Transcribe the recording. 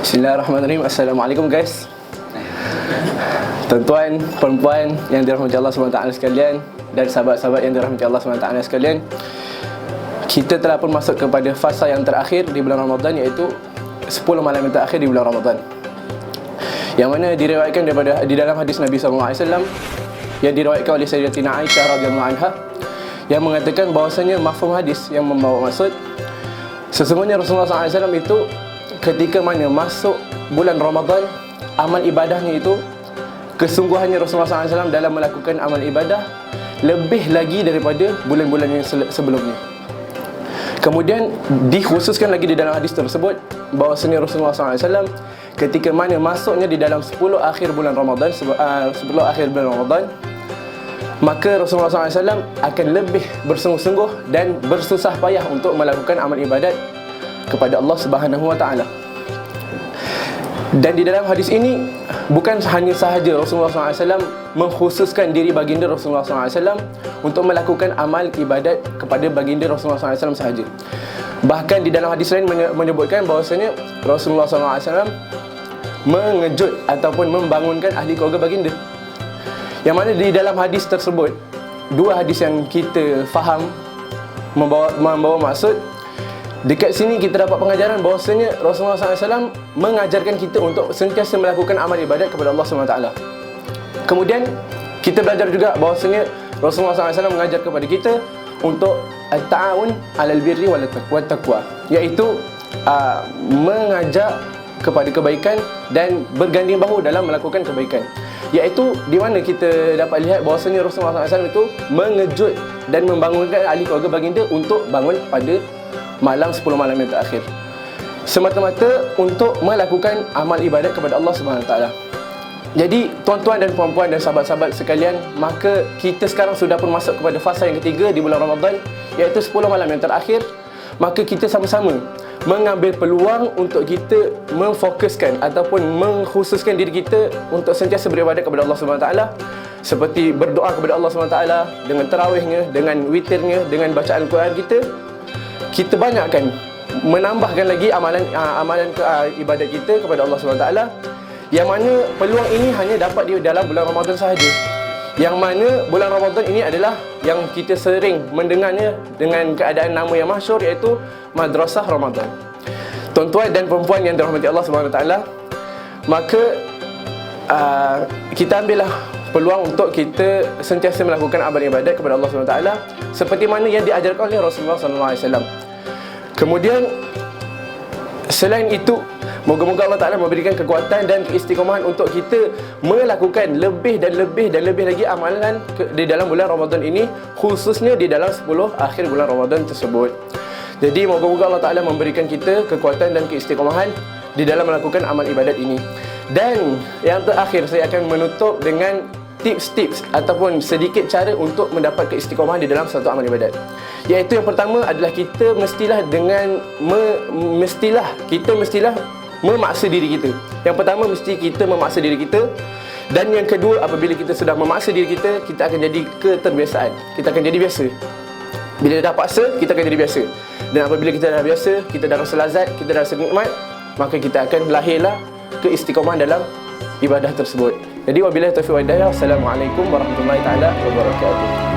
Bismillahirrahmanirrahim. Assalamualaikum guys. Tuan-tuan, perempuan yang dirahmati Allah SWT sekalian, dan sahabat-sahabat yang dirahmati Allah SWT sekalian, kita telah pun masuk kepada fasa yang terakhir di bulan Ramadan, iaitu 10 malam yang terakhir di bulan Ramadan, yang mana diriwayatkan daripada di dalam hadis Nabi SAW yang diriwayatkan oleh Sayyidatina Aisyah radhiyallahu anha, yang mengatakan bahwasanya mafhum hadis yang membawa maksud, sesungguhnya Rasulullah SAW itu ketika mana masuk bulan Ramadan, amal ibadahnya itu, kesungguhannya Rasulullah SAW dalam melakukan amal ibadah lebih lagi daripada bulan-bulan yang sebelumnya. Kemudian dikhususkan lagi di dalam hadis tersebut bahwasanya Rasulullah SAW ketika mana masuknya di dalam 10 akhir bulan Ramadan, 10 akhir bulan Ramadan, maka Rasulullah SAW akan lebih bersungguh-sungguh dan bersusah payah untuk melakukan amal ibadat kepada Allah Subhanahu wa taala. Dan di dalam hadis ini bukan hanya sahaja Rasulullah SAW mengkhususkan diri baginda Rasulullah SAW untuk melakukan amal ibadat kepada baginda Rasulullah SAW sahaja. Bahkan di dalam hadis lain menyebutkan bahawasanya Rasulullah SAW mengejut ataupun membangunkan ahli keluarga baginda. Yang mana di dalam hadis tersebut, dua hadis yang kita faham membawa maksud. Dekat sini kita dapat pengajaran bahawasanya Rasulullah SAW mengajarkan kita untuk sentiasa melakukan amal ibadat kepada Allah SWT. Kemudian kita belajar juga bahawasanya Rasulullah SAW mengajar kepada kita untuk at-ta'awun 'alal birri wal taqwa, iaitu mengajak kepada kebaikan dan berganding bahu dalam melakukan kebaikan. Iaitu di mana kita dapat lihat bahawasanya Rasulullah SAW itu mengejut dan membangunkan ahli keluarga baginda untuk bangun pada malam 10 malam yang terakhir, semata-mata untuk melakukan amal ibadat kepada Allah Subhanahu Wa Taala. Jadi tuan-tuan dan puan-puan dan sahabat-sahabat sekalian, maka kita sekarang sudah pun masuk kepada fasa yang ketiga di bulan Ramadan, iaitu 10 malam yang terakhir. Maka kita sama-sama mengambil peluang untuk kita memfokuskan ataupun mengkhususkan diri kita untuk sentiasa beribadat kepada Allah Subhanahu Wa Taala, seperti berdoa kepada Allah Subhanahu Wa Taala dengan tarawihnya, dengan witirnya, dengan bacaan Quran kita banyakkan, menambahkan lagi amalan ibadat kita kepada Allah SWT, yang mana peluang ini hanya dapat di dalam bulan Ramadan sahaja. Yang mana bulan Ramadan ini adalah yang kita sering mendengarnya dengan keadaan nama yang masyhur, iaitu Madrasah Ramadan. Tuan-tuan dan perempuan yang dirahmati Allah SWT, maka kita ambillah peluang untuk kita sentiasa melakukan amal ibadat kepada Allah SWT seperti mana yang diajarkan oleh Rasulullah SAW. Kemudian selain itu, moga-moga Allah Ta'ala memberikan kekuatan dan keistiqomahan untuk kita melakukan lebih dan lebih lagi amalan di dalam bulan Ramadan ini, khususnya di dalam 10 akhir bulan Ramadan tersebut. Jadi moga-moga Allah Ta'ala memberikan kita kekuatan dan keistiqomahan di dalam melakukan amal ibadat ini. Dan yang terakhir, saya akan menutup dengan tips-tips ataupun sedikit cara untuk mendapat keistiqomahan di dalam satu amal ibadat. Iaitu yang pertama adalah kita mestilah memaksa diri kita. Yang pertama mesti kita memaksa diri kita. Dan yang kedua, apabila kita sudah memaksa diri kita, kita akan jadi keterbiasaan. Kita akan jadi biasa. Bila dah paksa, kita akan jadi biasa. Dan apabila kita dah biasa, kita dah rasa lazat, kita dah rasa nikmat, maka kita akan lahirlah keistiqomahan dalam ibadah tersebut. Jadi wabillahi taufiq wal hidayah. Assalamualaikum warahmatullahi taala wabarakatuh.